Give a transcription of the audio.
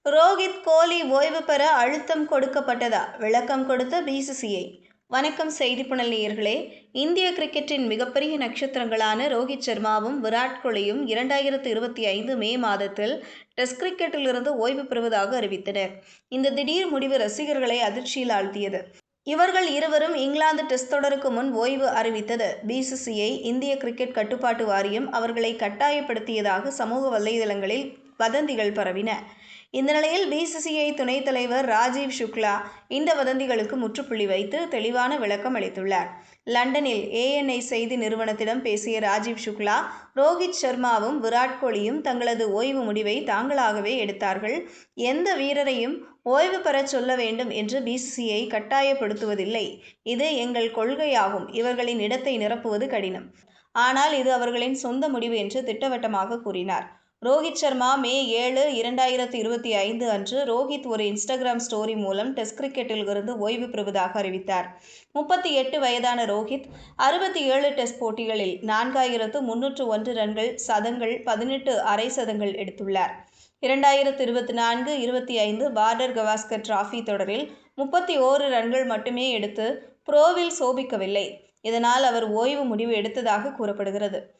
ரோஹித் கோலி ஓய்வு பெற அழுத்தம் கொடுக்கப்பட்டதா? விளக்கம் கொடுத்த பிசிசிஐ. வணக்கம் செய்திப்புனல் நேயர்களே. இந்திய கிரிக்கெட்டின் மிகப்பெரிய நட்சத்திரங்களான ரோஹித் சர்மாவும் விராட் கோலியும் 2025 மே மாதத்தில் டெஸ்ட் கிரிக்கெட்டிலிருந்து ஓய்வு பெறுவதாக அறிவித்தனர். இந்த திடீர் முடிவு ரசிகர்களை அதிர்ச்சியில் ஆழ்த்தியது. இவர்கள் இருவரும் இங்கிலாந்து டெஸ்ட் தொடருக்கு முன் ஓய்வு அறிவித்தது. பிசிசிஐ, இந்திய கிரிக்கெட் கட்டுப்பாட்டு வாரியம் அவர்களை கட்டாயப்படுத்தியதாக சமூக வலைதளங்களில் வதந்திகள் பரவின. இந்த நிலையில் பிசிசிஐ துணைத் தலைவர் ராஜீவ் சுக்லா இந்த வதந்திகளுக்கு முற்றுப்புள்ளி வைத்து தெளிவான விளக்கம் அளித்துள்ளார். லண்டனில் ANI செய்தி நிறுவனத்திடம் பேசிய ராஜீவ் சுக்லா, ரோஹித் சர்மாவும் விராட் கோலியும் தங்களது ஓய்வு முடிவை தாங்களாகவே எடுத்தார்கள். எந்த வீரரையும் ஓய்வு பெறச் சொல்ல வேண்டும் என்று பிசிசிஐ கட்டாயப்படுத்துவதில்லை. இது எங்கள் கொள்கையாகும். இவர்களின் இடத்தை நிரப்புவது கடினம். ஆனால் இது அவர்களின் சொந்த முடிவு என்று திட்டவட்டமாக கூறினார். ரோஹித் சர்மா மே 7, 2025 அன்று ரோஹித் ஒரு இன்ஸ்டாகிராம் ஸ்டோரி மூலம் டெஸ்ட் கிரிக்கெட்டில் இருந்து ஓய்வு பெறுவதாக அறிவித்தார். 38 வயதான ரோஹித் 67 டெஸ்ட் போட்டிகளில் 4301 ரன்கள், சதங்கள், 18 அரை சதங்கள் எடுத்துள்ளார். 2024-25 பார்டர் கவாஸ்கர் டிராபி தொடரில் 31 ரன்கள் மட்டுமே எடுத்து புரோவில் சோபிக்கவில்லை. இதனால் அவர் ஓய்வு முடிவு எடுத்ததாக கூறப்படுகிறது.